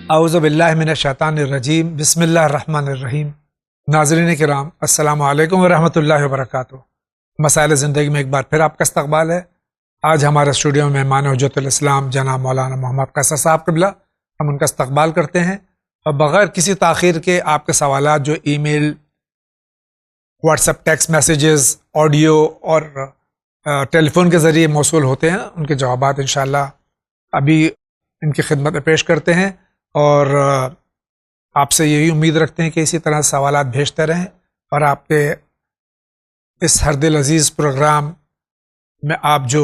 اعوذ باللہ من الشیطان الرجیم بسم اللہ الرحمن الرحیم۔ ناظرین کرام السلام علیکم ورحمۃ اللہ وبرکاتہ۔ مسائل زندگی میں ایک بار پھر آپ کا استقبال ہے۔ آج ہمارے اسٹوڈیو میں مہمان حجت الاسلام جناب مولانا محمد قیصر صاحب قبلہ، ہم ان کا استقبال کرتے ہیں اور بغیر کسی تاخیر کے آپ کے سوالات جو email, WhatsApp text messages, audio اور ٹیلی فون کے ذریعے موصول ہوتے ہیں، ان کے جوابات انشاءاللہ ابھی ان کی خدمت میں پیش کرتے ہیں، اور آپ سے یہی امید رکھتے ہیں کہ اسی طرح سوالات بھیجتے رہیں، اور آپ کے اس ہر دل عزیز پروگرام میں آپ جو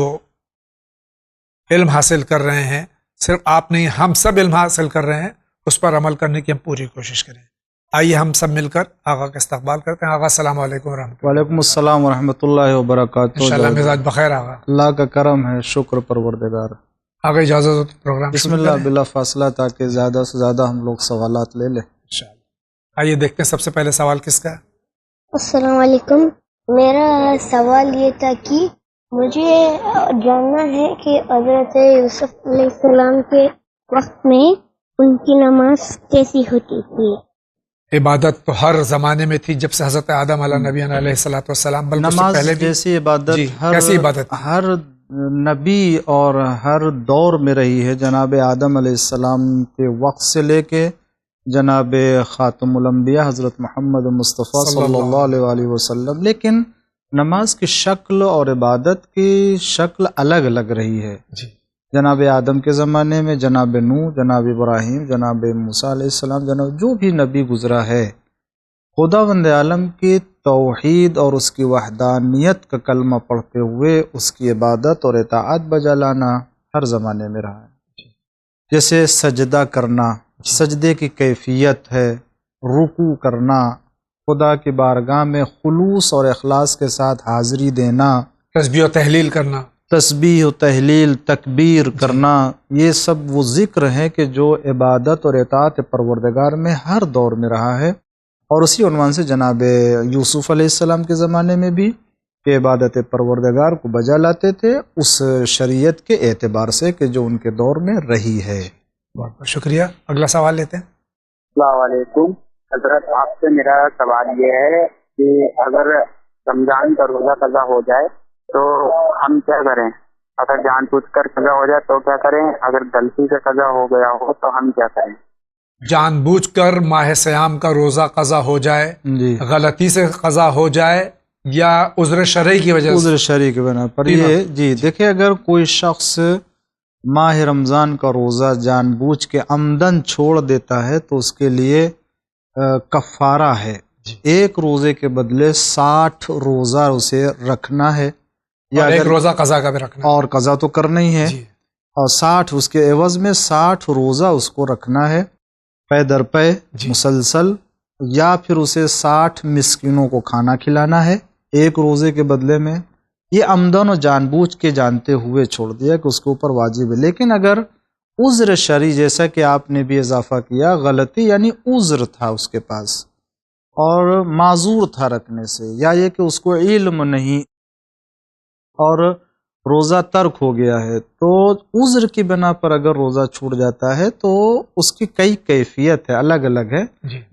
علم حاصل کر رہے ہیں، صرف آپ نہیں ہم سب علم حاصل کر رہے ہیں، اس پر عمل کرنے کی ہم پوری کوشش کریں۔ آئیے ہم سب مل کر آغا کا استقبال کرتے ہیں۔ آغا السلام علیکم ورحمۃ اللہ۔ وعلیکم السلام ورحمۃ اللہ وبرکاتہ۔ انشاءاللہ مزاج بخیر آغا، اللہ کا کرم ہے، شکر پروردگار۔ آگے اجازت ہو تو پروگرام بسم اللہ بلا فاصلہ، تاکہ زیادہ سے زیادہ ہم لوگ سوالات لے لیں۔ انشاءاللہ۔ آئیے دیکھتے ہیں سب سے پہلے سوال کس کا ہے۔ السلام علیکم، میرا سوال یہ تھا کہ مجھے جاننا ہے کہ حضرت یوسف علیہ السلام کے وقت میں ان کی نماز کیسی ہوتی تھی؟ عبادت تو ہر زمانے میں تھی، جب سے حضرت آدم علیہ نبی علیہ الصلوۃ والسلام، بلکہ اس سے نماز پہلے بھی جیسی عبادت کیسی عبادت تھی؟ ہر نبی اور ہر دور میں رہی ہے، جناب آدم علیہ السلام کے وقت سے لے کے جناب خاتم الانبیاء حضرت محمد مصطفیٰ صلی اللہ علیہ وآلہ وسلم، لیکن نماز کی شکل اور عبادت کی شکل الگ الگ رہی ہے۔ جناب آدم کے زمانے میں جناب نوح، جناب ابراہیم، جناب موسیٰ علیہ السلام، جناب جو بھی نبی گزرا ہے، خداوند عالم کی توحید اور اس کی وحدانیت کا کلمہ پڑھتے ہوئے اس کی عبادت اور اطاعت بجا لانا ہر زمانے میں رہا ہے۔ جیسے سجدہ کرنا، سجدے کی کیفیت ہے، رکوع کرنا، خدا کی بارگاہ میں خلوص اور اخلاص کے ساتھ حاضری دینا، تسبیح و تحلیل کرنا، تسبیح و تحلیل، تکبیر کرنا، یہ سب وہ ذکر ہیں کہ جو عبادت اور اطاعت پروردگار میں ہر دور میں رہا ہے۔ اور اسی عنوان سے جناب یوسف علیہ السلام کے زمانے میں بھی کہ عبادت پروردگار کو بجا لاتے تھے، اس شریعت کے اعتبار سے کہ جو ان کے دور میں رہی ہے۔ بہت بہت شکریہ۔ اگلا سوال لیتے ہیں۔ السلام علیکم حضرت، آپ سے میرا سوال یہ ہے کہ اگر رمضان کا روزہ قضا ہو جائے تو ہم کیا کریں؟ اگر جان بوجھ کر قضا ہو جائے تو کیا کریں؟ اگر غلطی سے قضا ہو گیا ہو تو ہم کیا کریں؟ جان بوجھ کر ماہ سیام کا روزہ قضا ہو جائے، غلطی سے قضا ہو جائے، یا عذر شرعی کی وجہ سے؟ عذر شرعی کی بنا پر یہ دیکھیں، اگر کوئی شخص ماہ رمضان کا روزہ جان بوجھ کے عمدن چھوڑ دیتا ہے تو اس کے لیے کفارہ ہے، ایک روزے کے بدلے 60 روزہ اسے رکھنا ہے، یا ایک روزہ قضا کا بھی رکھنا، اور قضا تو کرنا ہی ہے، اور 60 اس کے عوض میں 60 روزہ اس کو رکھنا ہے پے در پے مسلسل، یا پھر اسے 60 مسکینوں کو کھانا کھلانا ہے ایک روزے کے بدلے میں۔ یہ عمدن و جان بوجھ کے جانتے ہوئے چھوڑ دیا کہ اس کے اوپر واجب ہے۔ لیکن اگر عذر شرعی، جیسا کہ آپ نے بھی اضافہ کیا، غلطی یعنی عذر تھا اس کے پاس اور معذور تھا رکھنے سے، یا یہ کہ اس کو علم نہیں اور روزہ ترک ہو گیا ہے، تو عذر کی بنا پر اگر روزہ چھوٹ جاتا ہے تو اس کی کئی کیفیت ہے، الگ الگ ہے۔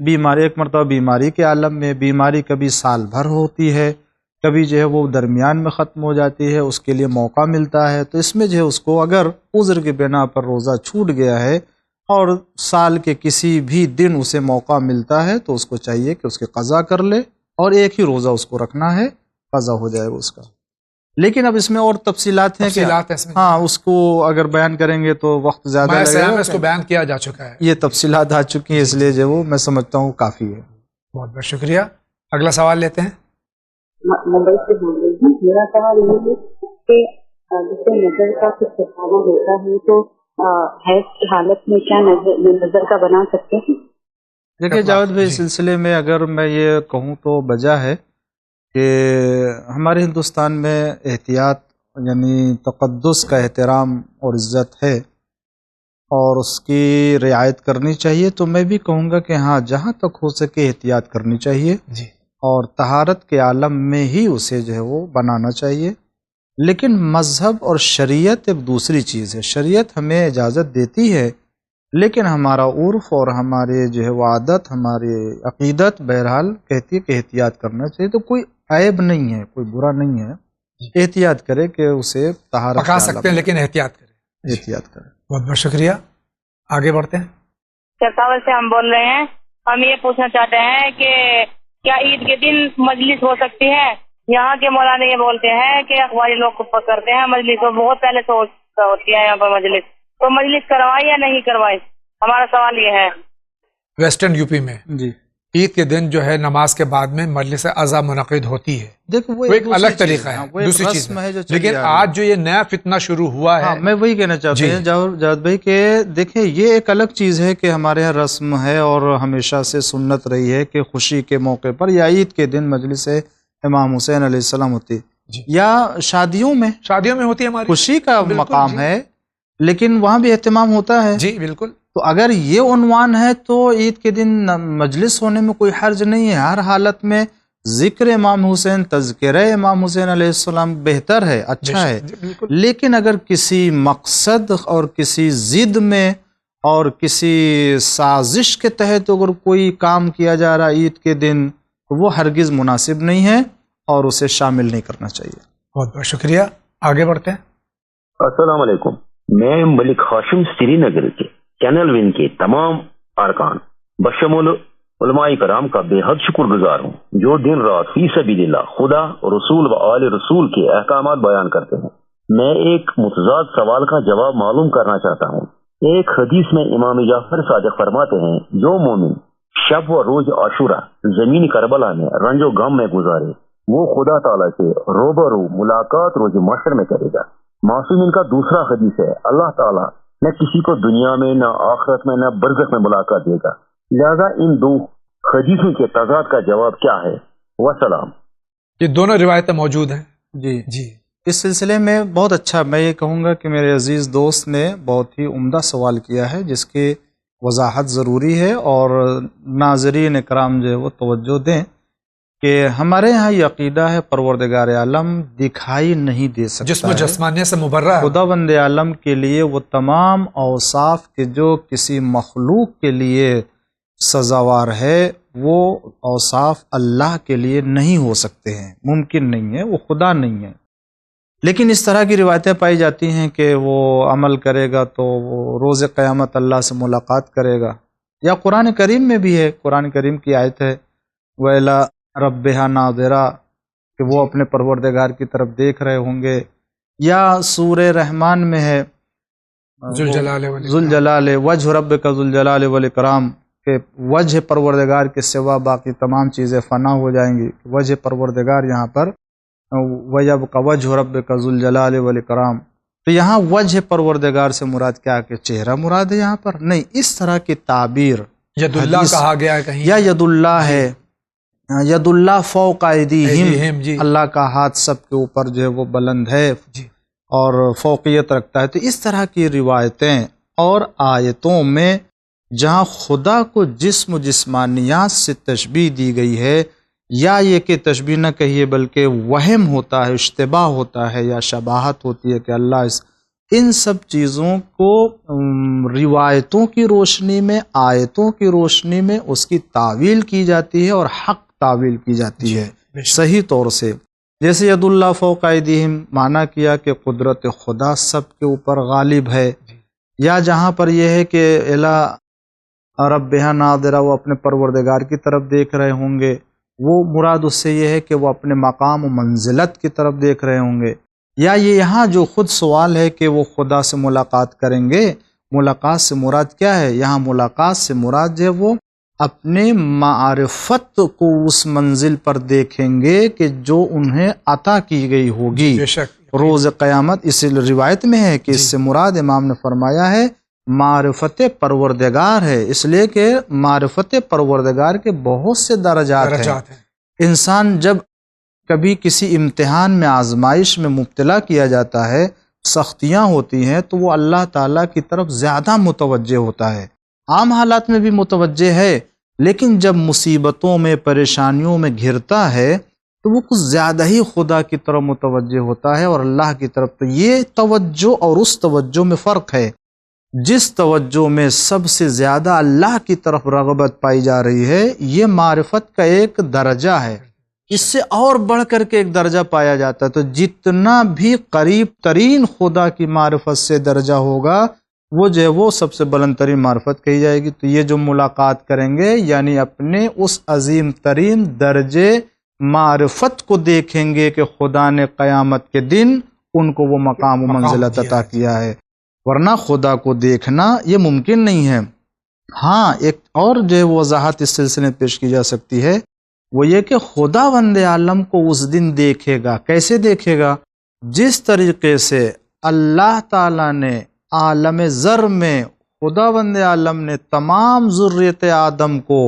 بیماری، ایک مرتبہ بیماری کے عالم میں، بیماری کبھی سال بھر ہوتی ہے، کبھی جو ہے وہ درمیان میں ختم ہو جاتی ہے، اس کے لیے موقع ملتا ہے، تو اس میں جو ہے اس کو اگر عذر کی بنا پر روزہ چھوٹ گیا ہے اور سال کے کسی بھی دن اسے موقع ملتا ہے تو اس کو چاہیے کہ اس کی قضا کر لے، اور ایک ہی روزہ اس کو رکھنا ہے، قضا ہو جائے اس کا۔ لیکن اب اس میں اور تفصیلات ہیں کہ ہاں اس کو اگر بیان کریں گے تو وقت زیادہ لگے گا، اس کو بیان کیا جا چکا ہے، یہ تفصیلات آ چکی ہیں، اس لیے جو وہ میں سمجھتا ہوں کافی ہے۔ بہت بہت شکریہ۔ اگلا سوال لیتے ہیں۔ ممبئی سے بول رہی ہوں، میرا سوال یہ ہے کہ جیسے نظر کا کچھ پچھانا ہوتا ہے تو حیض کی حالت میں کیا نظر کا بنا سکتے ہیں؟ دیکھیے جاوید بھائی، اس سلسلے میں اگر میں یہ کہوں تو بجا ہے کہ ہمارے ہندوستان میں احتیاط یعنی تقدس کا احترام اور عزت ہے اور اس کی رعایت کرنی چاہیے، تو میں بھی کہوں گا کہ ہاں جہاں تک ہو سکے احتیاط کرنی چاہیے اور طہارت کے عالم میں ہی اسے جو ہے وہ بنانا چاہیے۔ لیکن مذہب اور شریعت ایک دوسری چیز ہے۔ شریعت ہمیں اجازت دیتی ہے لیکن ہمارا عرف اور ہمارے جو ہے وہ عادت، ہماری عقیدت بہرحال کہتی ہے کہ احتیاط کرنا چاہیے. تو کوئی عیب نہیں ہے، کوئی برا نہیں ہے، احتیاط کرے کہ اسے طہارت پکا سکتے ہیں لیکن احتیاط کریں. احتیاط کرے. بہت بہت شکریہ. آگے بڑھتے ہیں. چرتاول سے ہم بول رہے ہیں. ہم یہ پوچھنا چاہتے ہیں کہ کیا عید کے دن مجلس ہو سکتی ہے؟ یہاں کے مولانا یہ بولتے ہیں کہ اخباری لوگ کو کرتے ہیں مجلس، تو بہت پہلے سے ہوتی ہے یہاں پر مجلس، تو مجلس کروائی یا نہیں کروائی؟ ہمارا سوال یہ ہے. ویسٹرن یو پی میں جی عید کے دن جو ہے نماز کے بعد میں مجلس عزا منعقد ہوتی ہے. دیکھو وہ ایک الگ طریقہ ہے، دوسری چیز ہے. لیکن آج جو یہ نیا فتنہ شروع ہوا ہے، میں وہی کہنا چاہتا ہوں جاوید بھائی کہ دیکھیں یہ ایک الگ چیز ہے کہ ہمارے یہاں رسم ہے اور ہمیشہ سے سنت رہی ہے کہ خوشی کے موقع پر یا عید کے دن مجلس امام حسین علیہ السلام ہوتی یا شادیوں میں ہوتی ہے. ہماری خوشی کا مقام ہے لیکن وہاں بھی اہتمام ہوتا ہے. جی بالکل. تو اگر یہ عنوان ہے تو عید کے دن مجلس ہونے میں کوئی حرج نہیں ہے. ہر حالت میں ذکر امام حسین، تذکرہ امام حسین علیہ السلام بہتر ہے، اچھا ہے. لیکن اگر کسی مقصد اور کسی ضد میں اور کسی سازش کے تحت اگر کوئی کام کیا جا رہا عید کے دن تو وہ ہرگز مناسب نہیں ہے اور اسے شامل نہیں کرنا چاہیے. بہت بہت شکریہ. آگے بڑھتے ہیں. السلام علیکم. میں ملک ہاشم سری نگر کے چینل ون کے تمام ارکان بشمول علماء کرام کا بے حد شکر گزار ہوں جو دن رات فی سبیل اللہ خدا رسول و آل رسول کے احکامات بیان کرتے ہیں. میں ایک متضاد سوال کا جواب معلوم کرنا چاہتا ہوں. ایک حدیث میں امام جعفر صادق فرماتے ہیں جو مومن شب و روز عاشورہ زمین کربلا میں رنج و غم میں گزارے وہ خدا تعالیٰ سے روبرو ملاقات روز محشر میں کرے گا. معصومین کا دوسرا حدیث ہے اللہ تعالیٰ نہ کسی کو دنیا میں نہ آخرت میں نہ برزخ میں ملاقات دے گا. لہذا ان دو حدیثوں کے تضاد کا جواب کیا ہے؟ وسلام. یہ دونوں روایتیں موجود ہیں. جی اس سلسلے میں بہت اچھا میں یہ کہوں گا کہ میرے عزیز دوست نے بہت ہی عمدہ سوال کیا ہے جس کی وضاحت ضروری ہے اور ناظرین کرام جو ہے وہ توجہ دیں کہ ہمارے یہاں یہ عقیدہ ہے پروردگار عالم دکھائی نہیں دے سکتا. جسم و جسمانیت سے مبرہ ہے. خداوند عالم کے لیے وہ تمام اوصاف کے جو کسی مخلوق کے لیے سزاوار ہے وہ اوصاف اللہ کے لیے نہیں ہو سکتے ہیں، ممکن نہیں ہے، وہ خدا نہیں ہے. لیکن اس طرح کی روایتیں پائی جاتی ہیں کہ وہ عمل کرے گا تو وہ روز قیامت اللہ سے ملاقات کرے گا. یا قرآن کریم میں بھی ہے، قرآن کریم کی آیت ہے وَإِلَىٰ رَبِّهَا نَاظِرَةٌ کہ وہ اپنے پروردگار کی طرف دیکھ رہے ہوں گے. یا سورہ رحمان میں ہے ذوالجلال وجہ ربک ذوالجلال والاکرام کہ وجہ پروردگار کے سوا باقی تمام چیزیں فنا ہو جائیں گی. وجہ پروردگار یہاں پر وَيَبْقَ وَجْهُ رَبِّكَ ذُو الْجَلَالِ وَالْإِكْرَامِ تو یہاں وجہ پروردگار سے مراد کیا کہ چہرہ مراد ہے یہاں پر نہیں. اس طرح کی تعبیر ید اللہ کہا گیا ہے کہیں یا ید اللہ ہے، ید اللہ فوق ایدیہم اللہ کا ہاتھ سب کے اوپر جو ہے وہ بلند ہے اور فوقیت رکھتا ہے. تو اس طرح کی روایتیں اور آیتوں میں جہاں خدا کو جسم و جسمانیات سے تشبیہ دی گئی ہے یا یہ کہ تشبیہ نہ کہیے بلکہ وہم ہوتا ہے، اشتباہ ہوتا ہے یا شباہت ہوتی ہے کہ اللہ ان سب چیزوں کو روایتوں کی روشنی میں آیتوں کی روشنی میں اس کی تعویل کی جاتی ہے اور حق تعویل کی جاتی ہے صحیح طور سے. جیسے ید اللہ فوق ایدیہم معنی کیا کہ قدرت خدا سب کے اوپر غالب ہے، یا جہاں پر یہ ہے کہ الی ربہا ناظرہ وہ اپنے پروردگار کی طرف دیکھ رہے ہوں گے، وہ مراد اس سے یہ ہے کہ وہ اپنے مقام و منزلت کی طرف دیکھ رہے ہوں گے. یا یہ یہاں جو خود سوال ہے کہ وہ خدا سے ملاقات کریں گے، ملاقات سے مراد کیا ہے؟ یہاں ملاقات سے مراد جو ہے وہ اپنے معرفت کو اس منزل پر دیکھیں گے کہ جو انہیں عطا کی گئی ہوگی روز قیامت. اس روایت میں ہے کہ اس سے مراد امام نے فرمایا ہے معرفت پروردگار ہے، اس لیے کہ معرفت پروردگار کے بہت سے درجات ہیں. انسان جب کبھی کسی امتحان میں آزمائش میں مبتلا کیا جاتا ہے، سختیاں ہوتی ہیں تو وہ اللہ تعالیٰ کی طرف زیادہ متوجہ ہوتا ہے. عام حالات میں بھی متوجہ ہے لیکن جب مصیبتوں میں پریشانیوں میں گھرتا ہے تو وہ کچھ زیادہ ہی خدا کی طرف متوجہ ہوتا ہے اور اللہ کی طرف. تو یہ توجہ اور اس توجہ میں فرق ہے. جس توجہ میں سب سے زیادہ اللہ کی طرف رغبت پائی جا رہی ہے، یہ معرفت کا ایک درجہ ہے، اس سے اور بڑھ کر کے ایک درجہ پایا جاتا ہے۔ تو جتنا بھی قریب ترین خدا کی معرفت سے درجہ ہوگا وہ جو ہے وہ سب سے بلند ترین معرفت کہی جائے گی۔ تو یہ جو ملاقات کریں گے یعنی اپنے اس عظیم ترین درجے معرفت کو دیکھیں گے کہ خدا نے قیامت کے دن ان کو وہ مقام و منزلت عطا کیا ہے، ورنہ خدا کو دیکھنا یہ ممکن نہیں ہے۔ ہاں ایک اور جو ہے وضاحت اس سلسلے میں پیش کی جا سکتی ہے، وہ یہ کہ خداوند عالم کو اس دن دیکھے گا۔ کیسے دیکھے گا؟ جس طریقے سے اللہ تعالیٰ نے عالم ذر میں خداوند عالم نے تمام ذریت آدم کو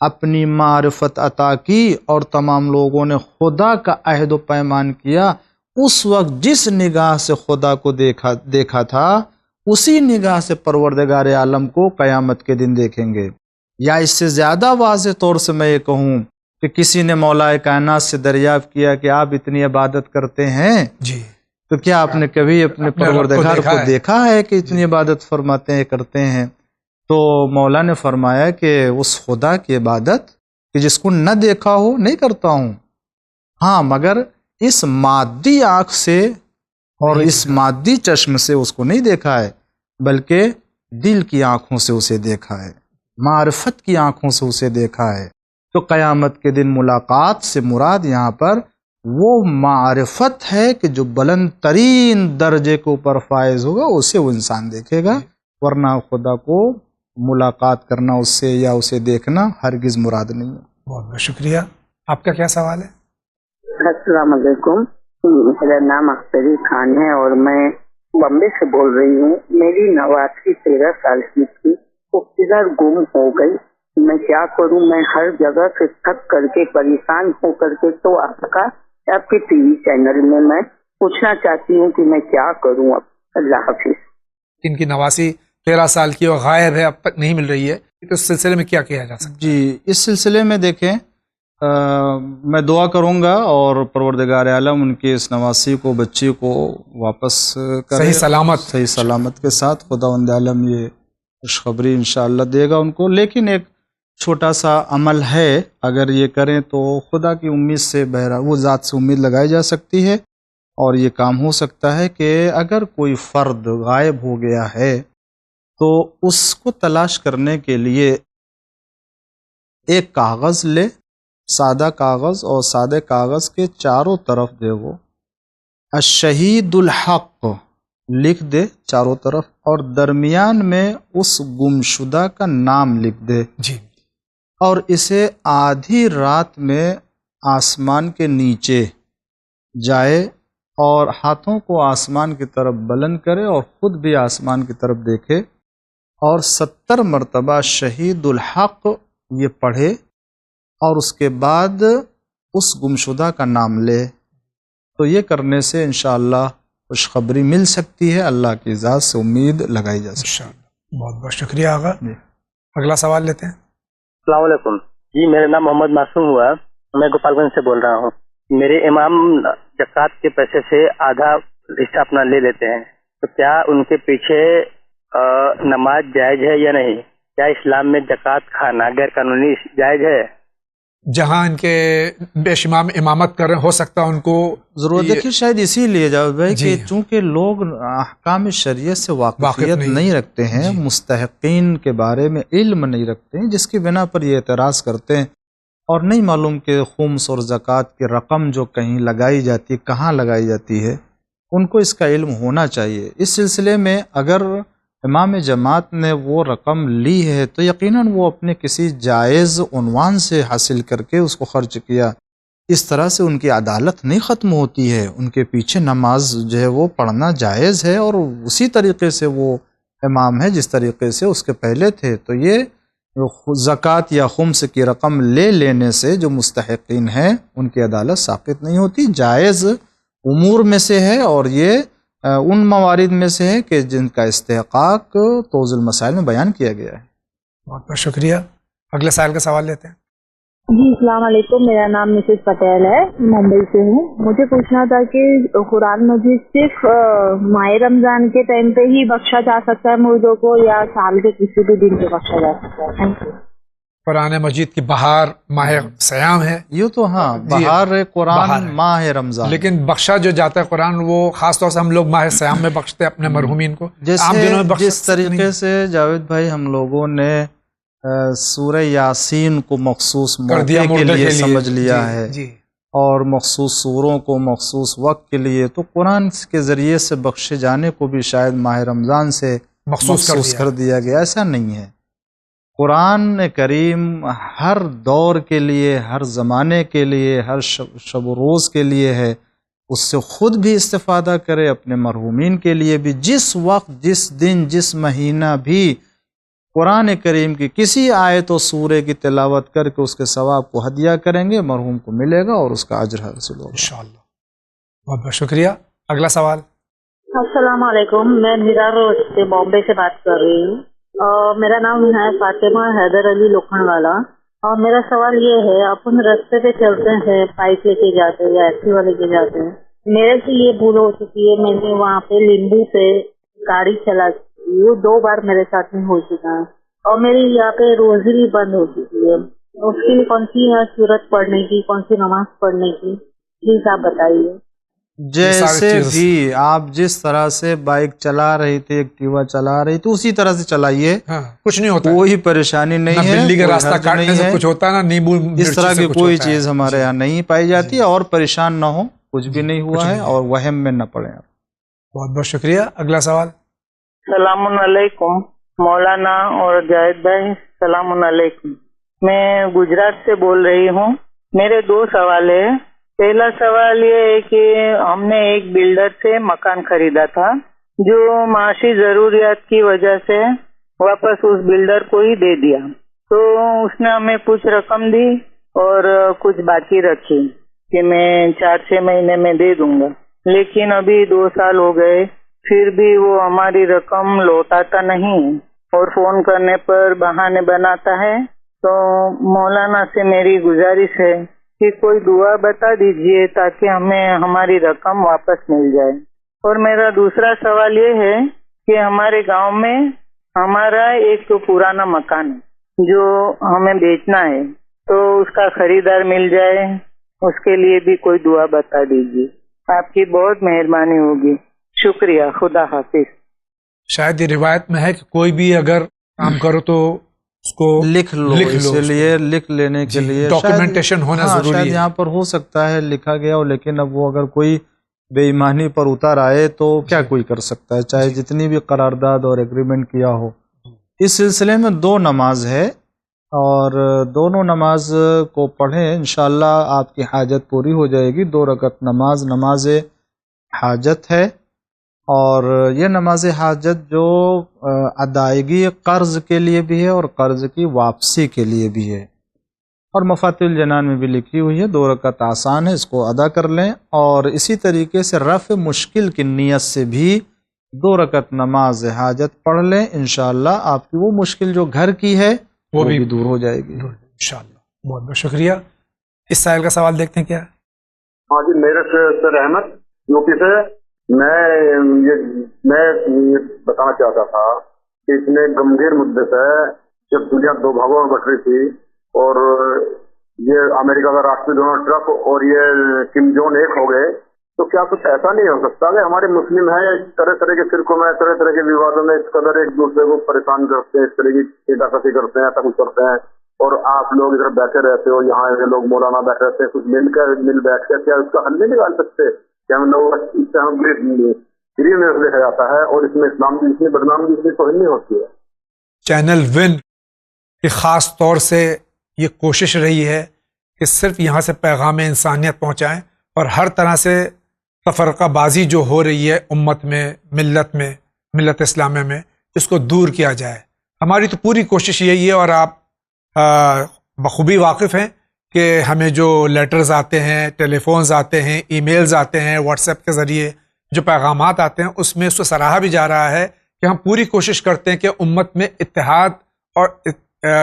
اپنی معرفت عطا کی اور تمام لوگوں نے خدا کا عہد و پیمان کیا، اس وقت جس نگاہ سے خدا کو دیکھا تھا اسی نگاہ سے پروردگار عالم کو قیامت کے دن دیکھیں گے۔ یا اس سے زیادہ واضح طور سے میں یہ کہوں کہ کسی نے مولا کائنات سے دریافت کیا کہ آپ اتنی عبادت کرتے ہیں، جی تو کیا آپ نے کبھی اپنے پروردگار کو دیکھا ہے کہ اتنی عبادت فرماتے ہیں کرتے ہیں؟ تو مولا نے فرمایا کہ اس خدا کی عبادت کہ جس کو نہ دیکھا ہو نہیں کرتا ہوں، ہاں مگر اس مادی آنکھ سے اور اس مادی چشم سے اس کو نہیں دیکھا ہے، بلکہ دل کی آنکھوں سے اسے دیکھا ہے، معرفت کی آنکھوں سے اسے دیکھا ہے۔ تو قیامت کے دن ملاقات سے مراد یہاں پر وہ معرفت ہے کہ جو بلند ترین درجے کے اوپر فائز ہوگا اسے وہ انسان دیکھے گا، ورنہ خدا کو ملاقات کرنا اس سے یا اسے دیکھنا ہرگز مراد نہیں ہے۔ بہت بہت شکریہ۔ آپ کا کیا سوال ہے؟ السلام علیکم، میرا نام اختری خان ہے اور میں بمبے سے بول رہی ہوں۔ میری نواسی 13 سال کی تھی، وہ کدھر گم ہو گئی، میں کیا کروں؟ میں ہر جگہ سے تھک کر کے پریشان ہو کر کے تو آپ کے ٹی وی چینل میں میں پوچھنا چاہتی ہوں کہ میں کیا کروں اب۔ اللہ حافظ۔ ان کی نواسی 13 سال کی اور غائب ہے، اب تک نہیں مل رہی ہے، تو اس سلسلے میں کیا کیا جا سکتا ہے؟ جی اس سلسلے میں دیکھیں میں دعا کروں گا اور پروردگار عالم ان کی اس نواسی کو بچی کو واپس کرے صحیح سلامت کے ساتھ۔ خداوند عالم یہ خوشخبری انشاءاللہ دے گا ان کو۔ لیکن ایک چھوٹا سا عمل ہے، اگر یہ کریں تو خدا کی امید سے وہ ذات سے امید لگائی جا سکتی ہے، اور یہ کام ہو سکتا ہے کہ اگر کوئی فرد غائب ہو گیا ہے تو اس کو تلاش کرنے کے لیے ایک کاغذ لے، سادہ کاغذ، اور سادے کاغذ کے چاروں طرف دے وہ الشہید الحق لکھ دے چاروں طرف، اور درمیان میں اس گمشدہ کا نام لکھ دے جی، اور اسے آدھی رات میں آسمان کے نیچے جائے اور ہاتھوں کو آسمان کی طرف بلند کرے اور خود بھی آسمان کی طرف دیکھے اور 70 مرتبہ شہید الحق یہ پڑھے، اور اس کے بعد اس گمشدہ کا نام لے۔ تو یہ کرنے سے انشاءاللہ خوشخبری مل سکتی ہے، اللہ کی ذات سے امید لگائی جا سکتی ہے۔ بہت بہت شکریہ آغا۔ اگلا سوال لیتے ہیں۔ السلام علیکم جی، میرا نام محمد معصوم ہوا، میں گوپال گنج سے بول رہا ہوں۔ میرے امام زکوٰۃ کے پیسے سے آدھا حصہ اپنا لے لیتے ہیں، تو کیا ان کے پیچھے نماز جائز ہے یا نہیں؟ کیا اسلام میں زکوٰۃ کھانا غیر قانونی جائز ہے؟ جہاں ان کے بیش امام امامت کر رہے، ہو سکتا ہے ان کو ضرورت دیکھیے شاید اسی لیے جواب بھائی کہ چونکہ لوگ احکام شریعت سے واقفیت نہیں رکھتے ہیں، مستحقین کے بارے میں علم نہیں رکھتے ہیں، جس کی بنا پر یہ اعتراض کرتے ہیں، اور نہیں معلوم کہ خمس اور زکوٰۃ کی رقم جو کہیں لگائی جاتی ہے کہاں لگائی جاتی ہے، ان کو اس کا علم ہونا چاہیے۔ اس سلسلے میں اگر امام جماعت نے وہ رقم لی ہے تو یقیناً وہ اپنے کسی جائز عنوان سے حاصل کر کے اس کو خرچ کیا، اس طرح سے ان کی عدالت نہیں ختم ہوتی ہے، ان کے پیچھے نماز جو ہے وہ پڑھنا جائز ہے، اور اسی طریقے سے وہ امام ہے جس طریقے سے اس کے پہلے تھے۔ تو یہ زکوٰۃ یا خمس کی رقم لے لینے سے جو مستحقین ہیں ان کی عدالت ساقط نہیں ہوتی، جائز امور میں سے ہے، اور یہ ان موارد میں سے ہے کہ جن کا استحقاق توضیح المسائل میں بیان کیا گیا ہے۔ بہت بہت شکریہ۔ اگلے سائل کا سوال لیتے ہیں۔ جی السلام علیکم، میرا نام مسز پٹیل ہے، ممبئی سے ہوں. مجھے پوچھنا تھا کہ قرآن مجید صرف ماہ رمضان کے ٹائم پہ ہی بخشا جا سکتا ہے مردوں کو، یا سال کے کسی بھی دن پہ بخشا جا سکتا ہے؟ Thank you. قرآن مجید کی بہار ماہ سیام ہے، یہ تو ہاں بہار قرآن ماہ رمضان، لیکن بخشا جو جاتا ہے قرآن وہ خاص طور سے ہم لوگ ماہ سیام میں بخشتے ہیں اپنے مرحومین کو. عام دنوں میں جس طریقے سے جاوید بھائی ہم لوگوں نے سورہ یاسین کو مخصوص موقع کے لیے سمجھ لیا ہے اور مخصوص سوروں کو مخصوص وقت کے لیے، تو قرآن کے ذریعے سے بخشے جانے کو بھی شاید ماہ رمضان سے مخصوص کر دیا گیا. ایسا نہیں ہے. قرآن کریم ہر دور کے لیے، ہر زمانے کے لیے، ہر شب و روز کے لیے ہے. اس سے خود بھی استفادہ کرے، اپنے مرحومین کے لیے بھی. جس وقت، جس دن، جس مہینہ بھی قرآن کریم کی کسی آیت و سورے کی تلاوت کر کے اس کے ثواب کو ہدیہ کریں گے، مرحوم کو ملے گا اور اس کا اجر حاصل ہوگا انشاءاللہ. بہت بہت شکریہ. اگلا سوال. السلام علیکم، میں میرا روڈ سے بامبے سے بات کر رہی ہوں. میرا نام ہے فاطمہ حیدر علی لکھن والا، اور میرا سوال یہ ہے، اپن رستے پہ چلتے ہیں، بائک لے کے جاتے ہیں یا ایکٹیوا لے کے جاتے ہیں. میرے سے یہ بھول ہو چکی ہے، میں نے وہاں پہ لیمبو سے گاڑی چلا چکی، وہ 2 بار میرے ساتھ میں ہو چکا ہے، اور میری یہاں پہ روزی بھی بند ہو چکی ہے. اس کے لیے کون سی صورت پڑھنے کی، کون سی نماز پڑھنے کی، پلیز آپ بتائیے. جیسے بھی آپ جس طرح سے بائک چلا رہی تھی، ایکٹیوا چلا رہی تھی، اسی طرح سے چلائیے، کچھ نہیں ہوتا، کوئی پریشانی نہیں ہے. بلی کا راستہ کاٹنے سے کچھ ہوتا ہے نا، نیبو اس طرح کی کوئی چیز ہمارے یہاں نہیں پائی جاتی، اور پریشان نہ ہو، کچھ بھی نہیں ہوا ہے، اور وہم میں نہ پڑے. بہت بہت شکریہ. اگلا سوال. السلام علیکم مولانا اور جاوید بھائی، السلام علیکم. میں گجرات سے بول رہی ہوں. میرے 2 سوال ہیں. پہلا سوال یہ ہے کہ ہم نے ایک بلڈر سے مکان خریدا تھا، جو معاشی ضروریات کی وجہ سے واپس اس بلڈر کو ہی دے دیا. تو اس نے ہمیں کچھ رقم دی اور کچھ باقی رکھی کہ میں 4-6 مہینے میں دے دوں گا. لیکن ابھی 2 سال ہو گئے، پھر بھی وہ ہماری رقم لوٹاتا نہیں اور فون کرنے پر بہانے بناتا ہے. تو مولانا سے میری گزارش ہے کہ کوئی دعا بتا دیجئے تاکہ ہمیں ہماری رقم واپس مل جائے. اور میرا دوسرا سوال یہ ہے کہ ہمارے گاؤں میں ہمارا ایک پرانا مکان ہے جو ہمیں بیچنا ہے، تو اس کا خریدار مل جائے، اس کے لیے بھی کوئی دعا بتا دیجئے. آپ کی بہت مہربانی ہوگی. شکریہ. خدا حافظ. شاید یہ روایت میں ہے کہ کوئی بھی اگر کام کرو تو اس کو لکھ لو، اس لیے لکھ لینے کے لیے ڈاکیومنٹیشن ہونا ضروری ہے. یہاں پر ہو سکتا ہے لکھا گیا ہو، لیکن اب وہ اگر کوئی بے ایمانی پر اتر آئے تو کیا کوئی کر سکتا ہے، چاہے جتنی بھی قرارداد اور ایگریمنٹ کیا ہو. اس سلسلے میں 2 نماز ہے، اور دونوں نماز کو پڑھیں، انشاءاللہ آپ کی حاجت پوری ہو جائے گی. 2 رکعت نماز حاجت ہے، اور یہ نماز حاجت جو ادائیگی قرض کے لیے بھی ہے اور قرض کی واپسی کے لیے بھی ہے، اور مفاتیح الجنان میں بھی لکھی ہوئی ہے. 2 رکعت آسان ہے، اس کو ادا کر لیں. اور اسی طریقے سے رفع مشکل کی نیت سے بھی 2 رکعت نماز حاجت پڑھ لیں، انشاءاللہ آپ کی وہ مشکل جو گھر کی ہے وہ بھی دور ہو جائے گی انشاءاللہ. بہت بہت شکریہ. اس سائل کا سوال دیکھتے ہیں کیا. ہاں جی، میرے سے احمد یو پی سے. میں بتانا چاہتا تھا کہ اتنے گمبھیر مدے سے جب دنیا 2 بھاگوں میں بٹ رہی تھی، اور یہ امریکہ کا راشٹری ڈونلڈ ٹرمپ اور یہ کم جون ایک ہو گئے، تو کیا کچھ ایسا نہیں ہو سکتا کہ ہمارے مسلم ہیں طرح طرح کے فرقوں میں، طرح طرح کے ووادوں میں اس قدر ایک دوسرے کو پریشان کرتے ہیں، اس طرح کی چیٹاکسی کرتے ہیں، ایسا کچھ کرتے ہیں، اور آپ لوگ ادھر بیٹھے رہتے ہو، یہاں لوگ مولانا بیٹھے رہتے ہیں، کچھ مل بیٹھ کر کیا اس کا حل نہیں نکال سکتے؟ کیا ہم لوگ اس سے ہم گری میں دیکھا جاتا ہے، اور اس میں اسلام کی اتنی بدنامی اتنی توہین نہیں ہوتی ہے. چینل ون کی خاص طور سے یہ کوشش رہی ہے کہ صرف یہاں سے پیغام انسانیت پہنچائیں، اور ہر طرح سے تفرقہ بازی جو ہو رہی ہے امت میں، ملت اسلامیہ میں، اس کو دور کیا جائے. ہماری تو پوری کوشش یہی ہے، اور آپ بخوبی واقف ہیں کہ ہمیں جو لیٹرز آتے ہیں، ٹیلی فونز آتے ہیں، ای میلز آتے ہیں، واٹس ایپ کے ذریعے جو پیغامات آتے ہیں، اس میں اس کو سراہا بھی جا رہا ہے کہ ہم پوری کوشش کرتے ہیں کہ امت میں اتحاد اور